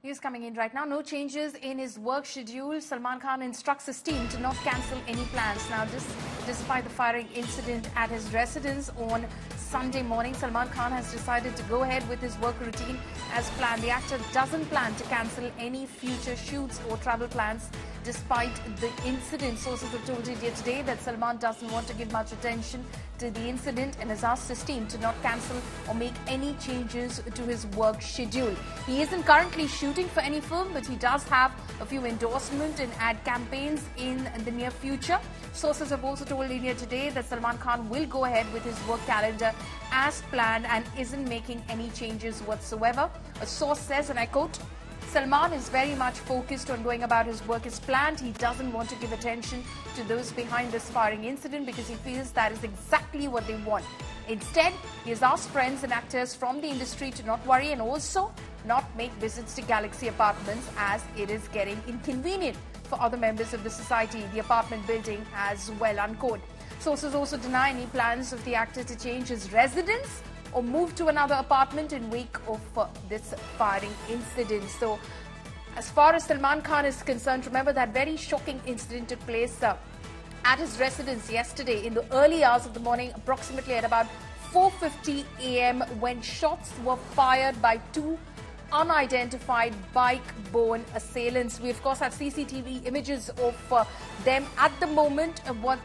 News coming in right now. No changes in his work schedule. Salman Khan instructs his team to not cancel any plans. Now, despite the firing incident at his residence on Sunday morning, Salman Khan has decided to go ahead with his work routine as planned. The actor doesn't plan to cancel any future shoots or travel plans despite the incident. Sources have told India Today that Salman doesn't want to give much attention to the incident and has asked his team to not cancel or make any changes to his work schedule. He isn't currently shooting for any film, but he does have a few endorsement and ad campaigns in the near future. Sources have also told India Today that Salman Khan will go ahead with his work calendar as planned and isn't making any changes whatsoever. A source says, and I quote, Salman is very much focused on going about his work as planned. He doesn't want to give attention to those behind this firing incident because he feels that is exactly what they want. Instead, he has asked friends and actors from the industry to not worry and also not make visits to Galaxy Apartments as it is getting inconvenient for other members of the society. The apartment building as well, unquote. Sources also deny any plans of the actor to change his residence or move to another apartment in wake of this firing incident. So, as far as Salman Khan is concerned, remember that very shocking incident took place at his residence yesterday in the early hours of the morning, approximately at about 4:50 a.m. when shots were fired by two unidentified bike-borne assailants. We, of course, have CCTV images of them at the moment. What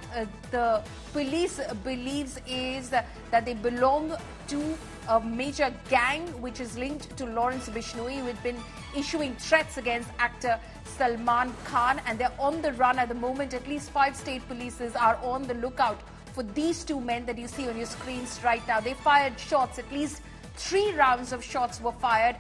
the police believes is that they belong to a major gang which is linked to Lawrence Bishnoi, who had been issuing threats against actor Salman Khan, and they're on the run at the moment. At least 5 state polices are on the lookout for these two men that you see on your screens right now. They fired shots. At least 3 rounds of shots were fired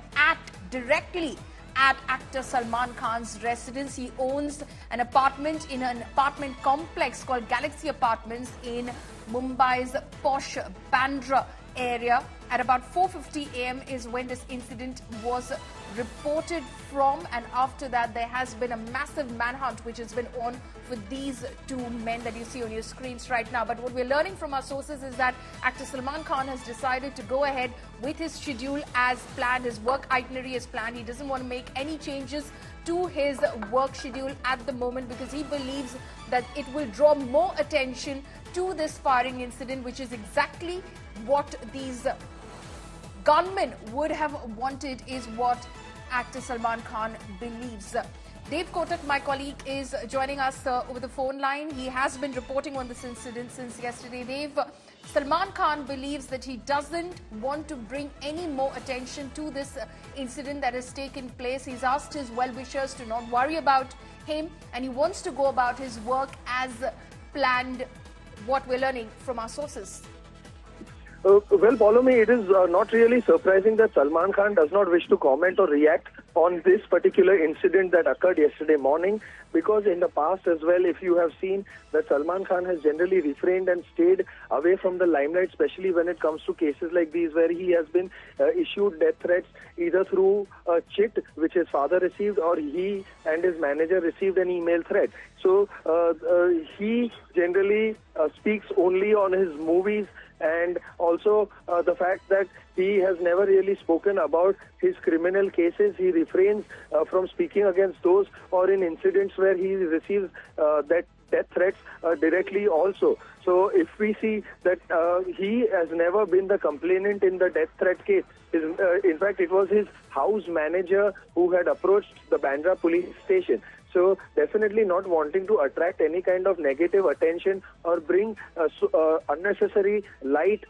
directly at actor Salman Khan's residence. He owns an apartment in an apartment complex called Galaxy Apartments in Mumbai's posh Bandra area. At about 4:50 a.m. is when this incident was reported from, and after that there has been a massive manhunt which has been on for these two men that you see on your screens right now. But what we're learning from our sources is that actor Salman Khan has decided to go ahead with his schedule as planned, his work itinerary as planned. He doesn't want to make any changes to his work schedule at the moment because he believes that it will draw more attention to this firing incident, which is exactly what these gunmen would have wanted, is what actor Salman Khan believes. Dave Kotak, my colleague, is joining us over the phone line. He has been reporting on this incident since yesterday. Dave, Salman Khan believes that he doesn't want to bring any more attention to this incident that has taken place. He's asked his well-wishers to not worry about him, and he wants to go about his work as planned, what we're learning from our sources. Well, follow me. It is not really surprising that Salman Khan does not wish to comment or react on this particular incident that occurred yesterday morning, because in the past as well, if you have seen that Salman Khan has generally refrained and stayed away from the limelight, especially when it comes to cases like these where he has been issued death threats either through a chit which his father received, or he and his manager received an email threat. So he generally speaks only on his movies, and also the fact that he has never really spoken about his criminal cases. He refrains from speaking against those, or in incidents where he receives that death threats directly also. So if we see that he has never been the complainant in the death threat case. In fact, it was his house manager who had approached the Bandra police station. So definitely not wanting to attract any kind of negative attention or bring unnecessary light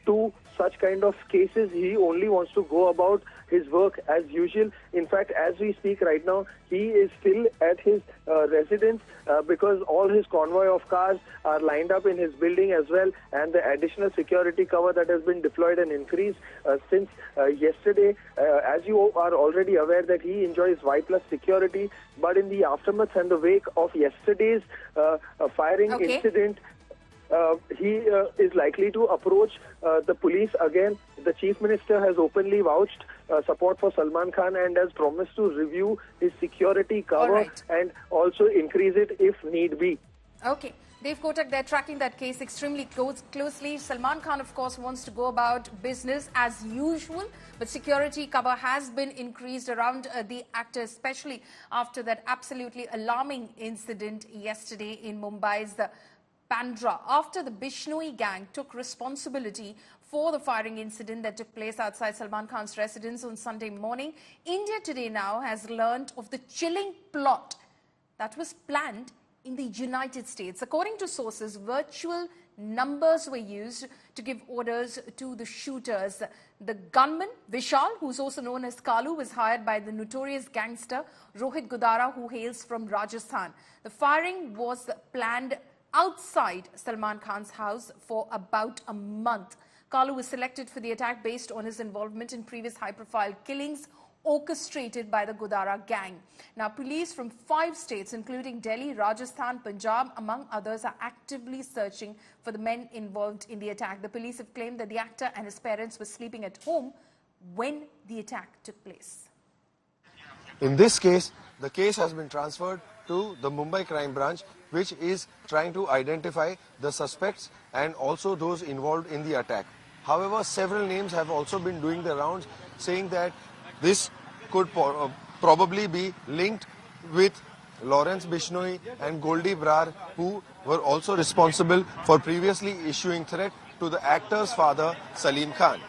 to such kind of cases. He only wants to go about his work as usual. In fact, as we speak right now, he is still at his residence because all his convoy of cars are lined up in his building as well, and the additional security cover that has been deployed and increased since yesterday. As you are already aware that he enjoys Y+ security, but in the aftermath and the wake of yesterday's firing incident, he is likely to approach the police again. The Chief Minister has openly vouched support for Salman Khan and has promised to review his security cover and also increase it if need be. Okay. Dave Kotak, they're tracking that case extremely closely. Salman Khan, of course, wants to go about business as usual, but security cover has been increased around the actor, especially after that absolutely alarming incident yesterday in Mumbai's Bandra, after the Bishnoi gang took responsibility for the firing incident that took place outside Salman Khan's residence on Sunday morning. India Today now has learnt of the chilling plot that was planned in the United States. According to sources, virtual numbers were used to give orders to the shooters. The gunman, Vishal, who's also known as Kalu, was hired by the notorious gangster Rohit Godara, who hails from Rajasthan. The firing was planned outside Salman Khan's house for about a month. Kalu was selected for the attack based on his involvement in previous high-profile killings orchestrated by the Godara gang. Now, police from 5 states, including Delhi, Rajasthan, Punjab, among others, are actively searching for the men involved in the attack. The police have claimed that the actor and his parents were sleeping at home when the attack took place. In this case, the case has been transferred to the Mumbai Crime Branch, which is trying to identify the suspects and also those involved in the attack. However, several names have also been doing the rounds, saying that this could probably be linked with Lawrence Bishnoi and Goldie Brar, who were also responsible for previously issuing threat to the actor's father, Salman Khan.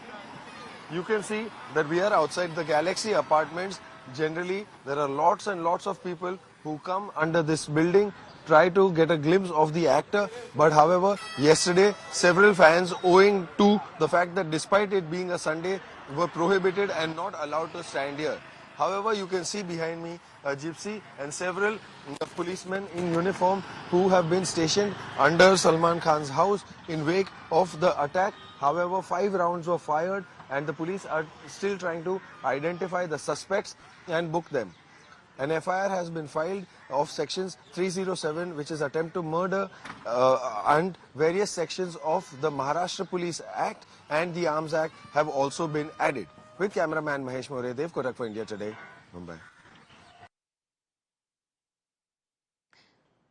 You can see that we are outside the Galaxy apartments. Generally, there are lots and lots of people who come under this building, try to get a glimpse of the actor. But however, yesterday, several fans, owing to the fact that despite it being a Sunday, were prohibited and not allowed to stand here. However, you can see behind me a gypsy and several policemen in uniform who have been stationed under Salman Khan's house in wake of the attack. However, 5 rounds were fired and the police are still trying to identify the suspects and book them. An FIR has been filed of sections 307, which is attempt to murder, and various sections of the Maharashtra Police Act and the Arms Act have also been added. With cameraman Mahesh More, Dave Kotak for India Today, Mumbai.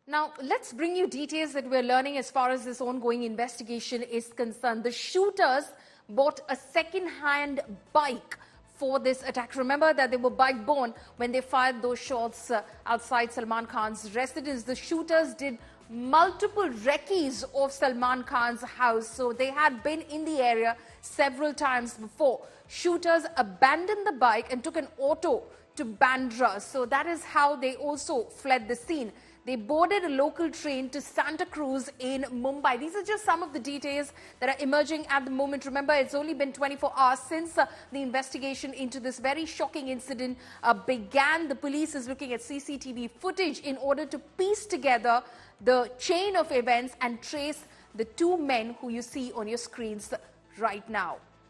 Now, let's bring you details that we're learning as far as this ongoing investigation is concerned. The shooters bought a second-hand bike for this attack. Remember that they were bike-borne when they fired those shots outside Salman Khan's residence. The shooters did multiple recce's of Salman Khan's house, so they had been in the area several times before. Shooters abandoned the bike and took an auto to Bandra, so that is how they also fled the scene. They boarded a local train to Santa Cruz in Mumbai. These are just some of the details that are emerging at the moment. Remember, it's only been 24 hours since the investigation into this very shocking incident began. The police is looking at CCTV footage in order to piece together the chain of events and trace the 2 men who you see on your screens right now.